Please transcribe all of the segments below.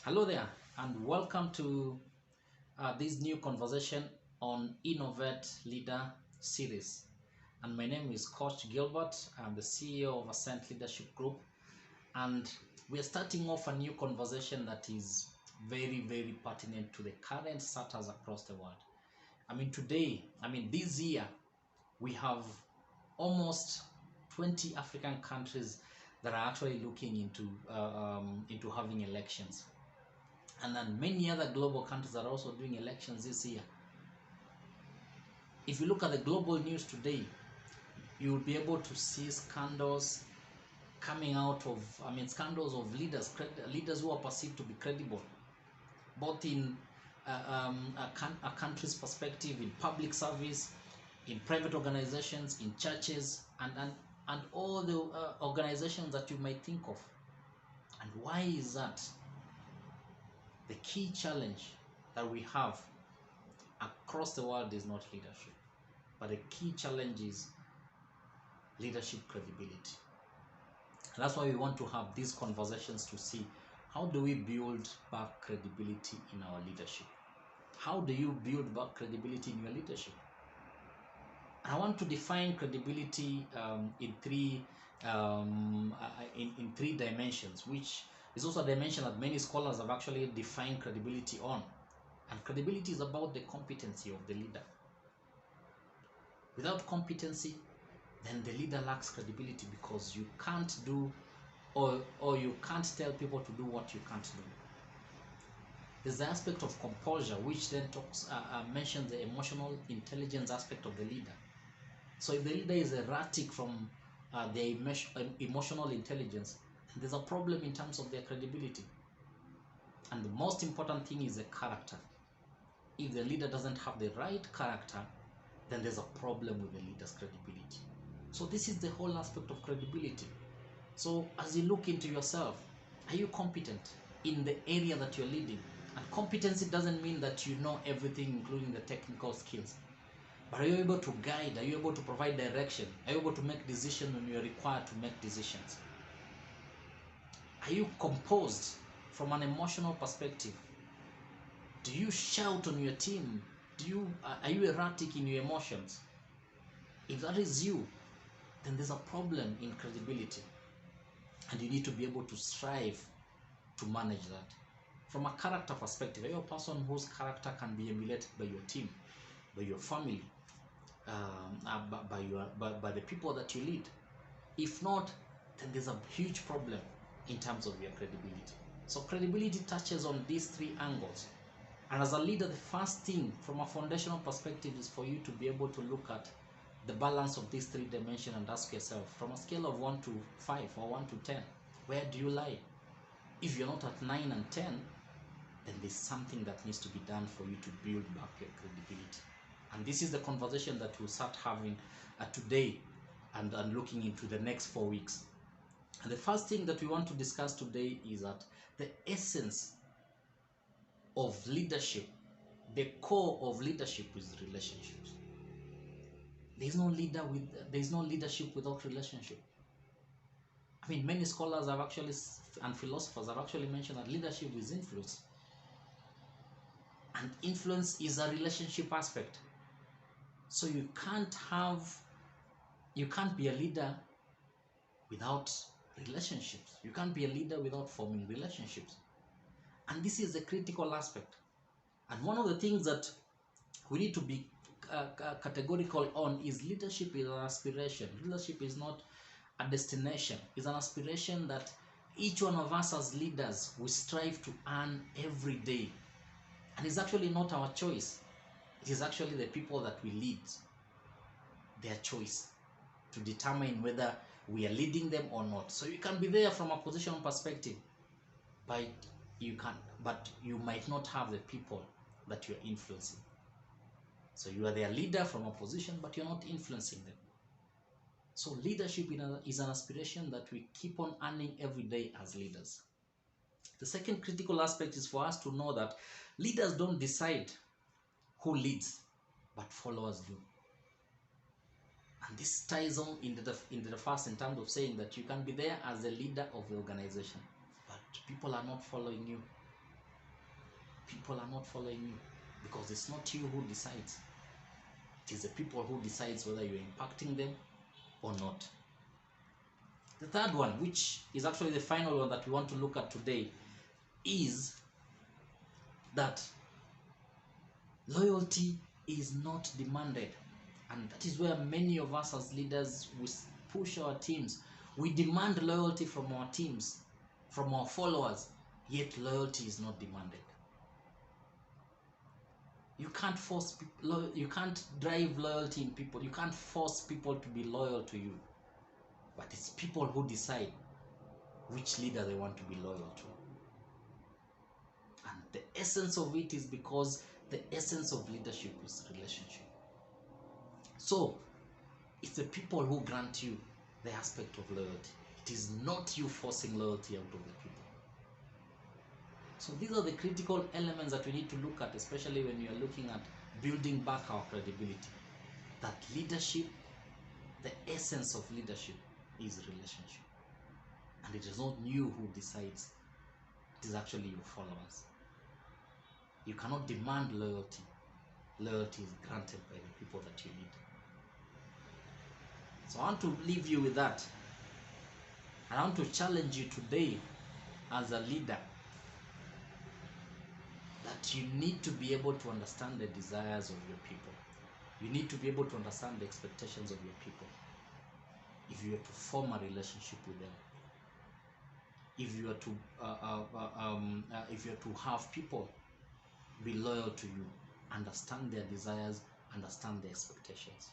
Hello there, and welcome to this new conversation on Innovate Leader series. And my name is Coach Gilbert. I'm the CEO of Ascent Leadership Group, and we are starting off a new conversation that is very pertinent to the current starters across the world. This year, we have almost 20 African countries that are actually looking into having elections. And then many other global countries are also doing elections this year. If you look at the global news today, you will be able to see scandals coming out of, scandals of leaders who are perceived to be credible, both in a country's perspective, in public service, in private organizations, in churches, and all the organizations that you might think of. And why is that? The key challenge that we have across the world is not leadership, but the key challenge is leadership credibility. And that's why we want to have these conversations to see how do we build back credibility in our leadership. How do you build back credibility in your leadership? And I want to define credibility in three dimensions, which is also a dimension that many scholars have actually defined credibility on. And credibility is about the competency of the leader. Without competency, then the leader lacks credibility, because you can't do or you can't tell people to do what you can't do. There's the aspect of composure, which then mentions the emotional intelligence aspect of the leader. So if the leader is erratic from their emotional intelligence, there's a problem in terms of their credibility. And the most important thing is the character. If the leader doesn't have the right character, then there's a problem with the leader's credibility. So this is the whole aspect of credibility. So as you look into yourself, are you competent in the area that you're leading? And competency doesn't mean that you know everything, including the technical skills. But are you able to guide? Are you able to provide direction? Are you able to make decisions when you're required to make decisions? Are you composed from an emotional perspective? Do you shout on your team? Are you erratic in your emotions? If that is you, then there's a problem in credibility. And you need to be able to strive to manage that. From a character perspective, are you a person whose character can be emulated by your team, by your family, by the people that you lead? If not, then there's a huge problem in terms of your credibility. So credibility touches on these three angles. And as a leader, the first thing from a foundational perspective is for you to be able to look at the balance of these three dimensions and ask yourself, from a scale of 1 to 5 or 1 to 10, where do you lie? If you're not at 9 and 10, then there's something that needs to be done for you to build back your credibility. And this is the conversation that we'll start having today and looking into the next 4 weeks. And the first thing that we want to discuss today is that the essence of leadership, the core of leadership, is relationships. There's no leadership without relationship. Many scholars have actually, and philosophers have actually mentioned that leadership is influence. And influence is a relationship aspect. So you can't be a leader without relationships. You can't be a leader without forming relationships. And this is a critical aspect. And one of the things that we need to be categorical on is leadership is an aspiration. Leadership is not a destination. It's an aspiration that each one of us as leaders, we strive to earn every day. And it's actually not our choice. It is actually the people that we lead, their choice to determine whether we are leading them or not. So you can be there from a positional perspective, but you might not have the people that you're influencing. So you are their leader from a position, but you're not influencing them. So leadership is an aspiration that we keep on earning every day as leaders. The second critical aspect is for us to know that leaders don't decide who leads, but followers do. And this ties on into the first, in terms of saying that you can be there as the leader of the organization, but people are not following you. people are not following you, because it's not you who decides. It is the people who decides whether you're impacting them or not. The third one, which is actually the final one that we want to look at today, is that loyalty is not demanded. And that is where many of us as leaders, we push our teams. We demand loyalty from our teams, from our followers, yet loyalty is not demanded. You can't force people, you can't drive loyalty in people. You can't force people to be loyal to you. But it's people who decide which leader they want to be loyal to. And the essence of it is because the essence of leadership is relationship. So it's the people who grant you the aspect of loyalty. It is not you forcing loyalty out of the people. So these are the critical elements that we need to look at, especially when we are looking at building back our credibility. That leadership, the essence of leadership, is relationship. And it is not you who decides. It is actually your followers. You cannot demand loyalty. Loyalty is granted by the people that you lead. So I want to leave you with that. I want to challenge you today as a leader that you need to be able to understand the desires of your people. You need to be able to understand the expectations of your people. If you are to form a relationship with them, if you are to have people be loyal to you, understand their desires, understand their expectations.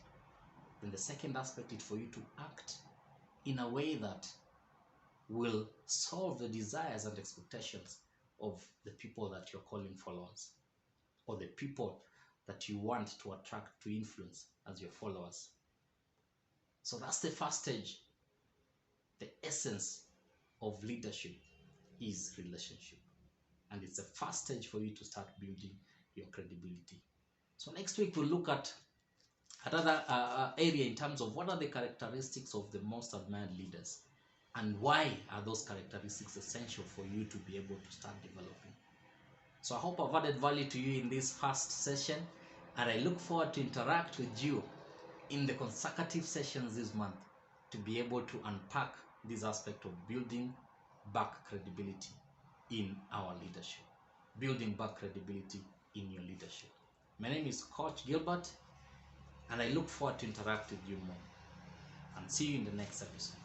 Then the second aspect is for you to act in a way that will solve the desires and expectations of the people that you're calling followers, or the people that you want to attract, to influence as your followers. So that's the first stage. The essence of leadership is relationship. And it's the first stage for you to start building your credibility. So next week we'll look at another area in terms of what are the characteristics of the most admired leaders, and why are those characteristics essential for you to be able to start developing. So I hope I've added value to you in this first session, and I look forward to interact with you in the consecutive sessions this month to be able to unpack this aspect of building back credibility in our leadership, building back credibility in your leadership. My name is Coach Gilbert, and I look forward to interact with you more, and see you in the next episode.